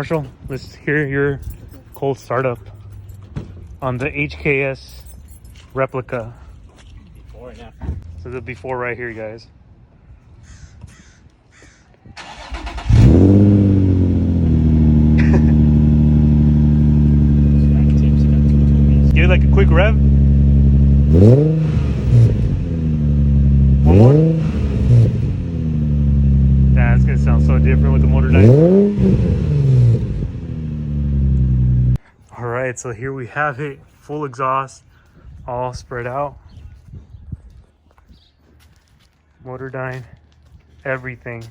Marshall, let's hear your cold startup on the HKS replica. Before and after. So the before right here, guys. Give it like a quick rev. One more. Yeah, it's gonna sound so different with the Motordyne. All right, so here we have it, full exhaust, all spread out. Motordyne, everything.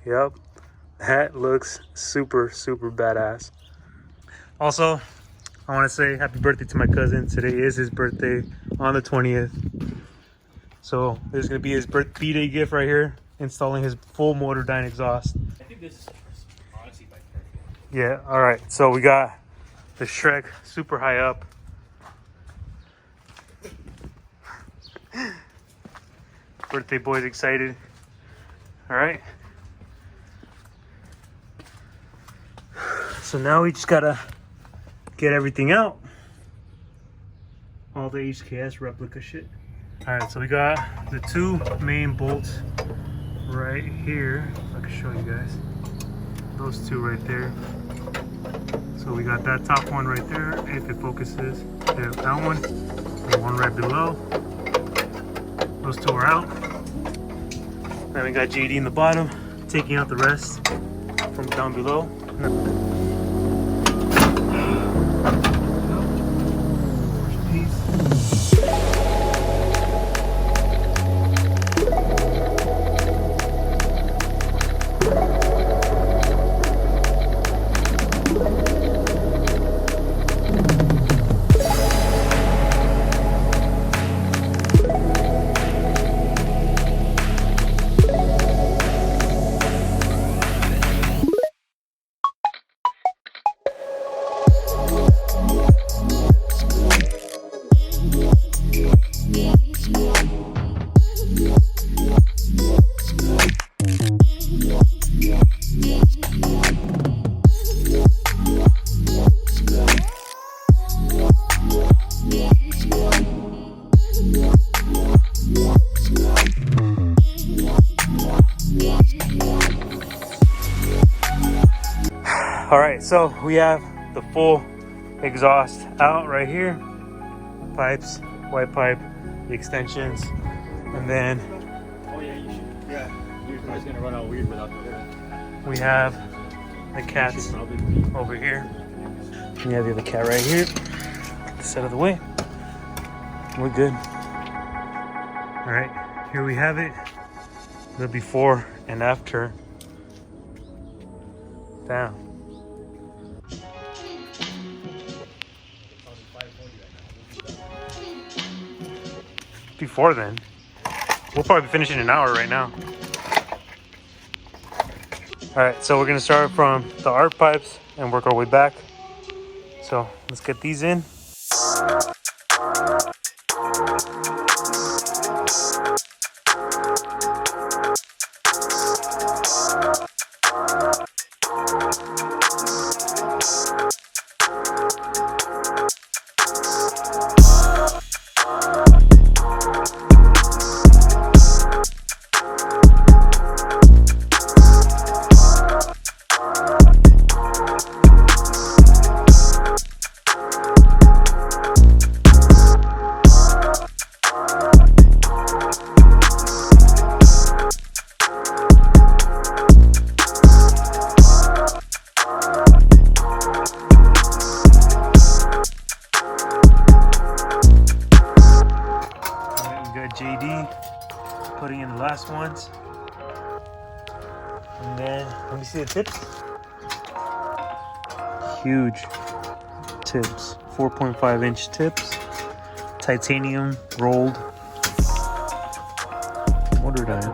Yep, that looks super badass. Also, I want to say happy birthday to my cousin. Today is his birthday on the 20th. So there's going to be his birthday gift right here, installing his full Motordyne exhaust. I think this is honestly my perfect. Yeah, all right. So we got the Shrek super high up. Birthday boy's excited. All right. So now we just gotta get everything out. All the HKS replica shit. All right, so we got the two main bolts right here. If I can show you guys. Those two right there. So we got that top one right there, if it focuses. There's that one, and one right below. Those two are out. Then we got JD in the bottom, taking out the rest from down below. All right, so we have the full exhaust out right here. Pipes, white pipe, the extensions, and then Oh yeah, you should. Yeah. Your car's gonna run out weird without the hood. we have the cats over here. We have the other cat right here. This out of the way. We're good. All right, here we have it. The before and after. Damn. Before then, we'll probably be finishing in an hour right now. All right, so we're gonna start from the arc pipes and work our way back. So let's get these in. JD putting in the last ones, and then let me see the tips. Huge tips, 4.5-inch tips, titanium rolled Motordyne.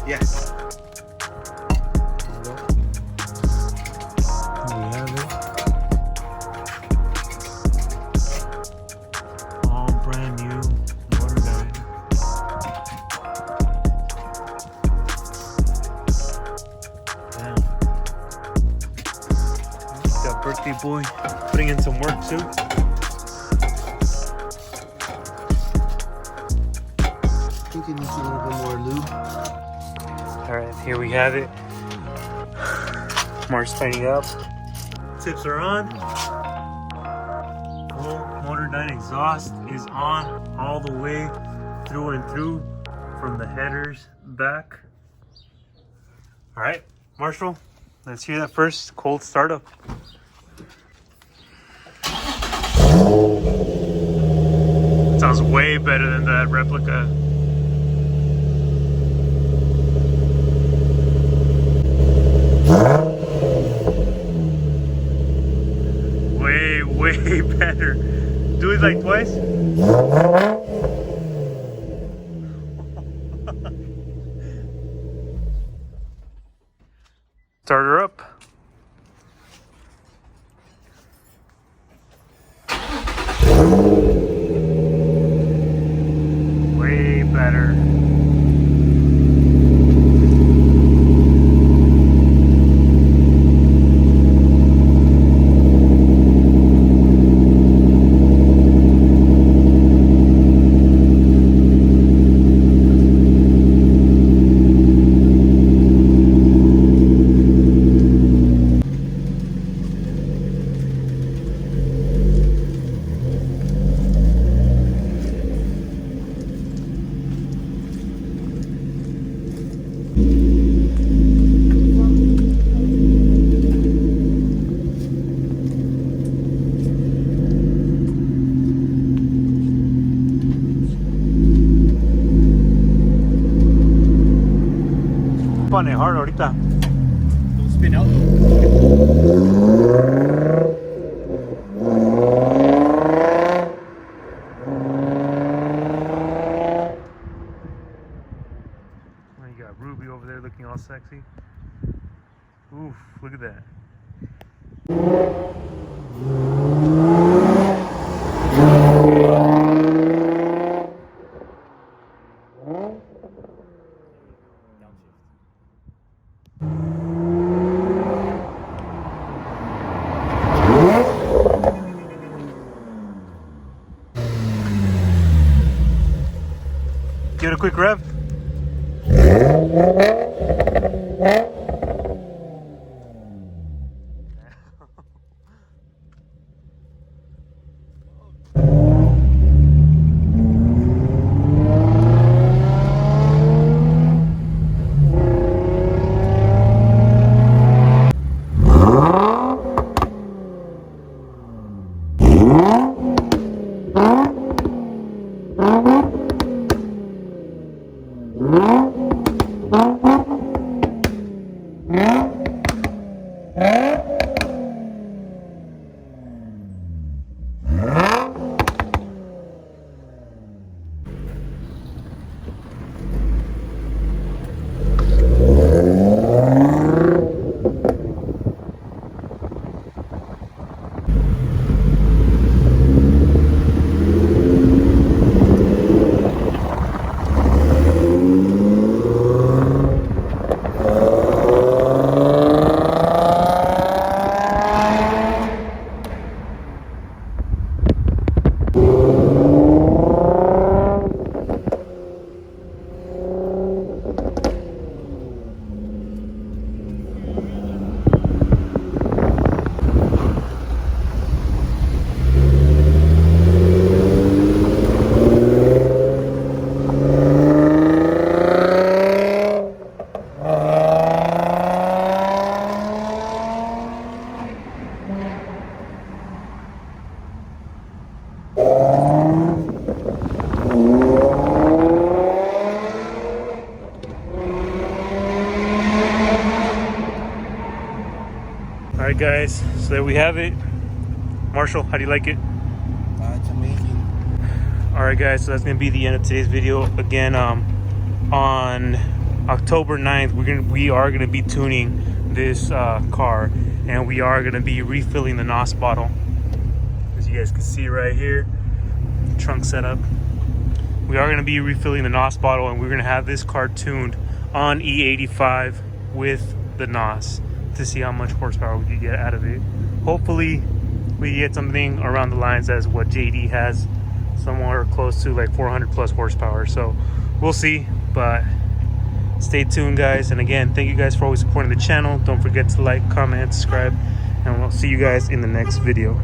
Yes. There we have it. All brand new Motordyne. Yeah. Got birthday boy putting in some work too. I think it needs a little bit more lube. All right, here we have it. Mark's tightening up. Tips are on. Full Motordyne exhaust is on all the way through and through from the headers back. All right, Marshall, let's hear that first cold startup. Sounds way better than that replica. Way better. Do it like twice. Start her up. Way better. Pone hard ahorita. Don't spin out. Oh, you got Ruby over there looking all sexy. Oof, look at that. Give it a quick rev. Alright guys, so there we have it. Marshall, how do you like it? It's amazing. Alright guys, so that's going to be the end of today's video. Again, on October 9th, we are going to be tuning this car, and we are going to be refilling the NOS bottle. As you guys can see right here, trunk setup. We are going to be refilling the NOS bottle, and we're going to have this car tuned on E85 with the NOS to see how much horsepower we could get out of it. Hopefully we get something around the lines as what JD has, somewhere close to like 400 plus horsepower. So we'll see, but stay tuned, guys. And again, thank you guys for always supporting the channel. Don't forget to like, comment, subscribe, and we'll see you guys in the next video.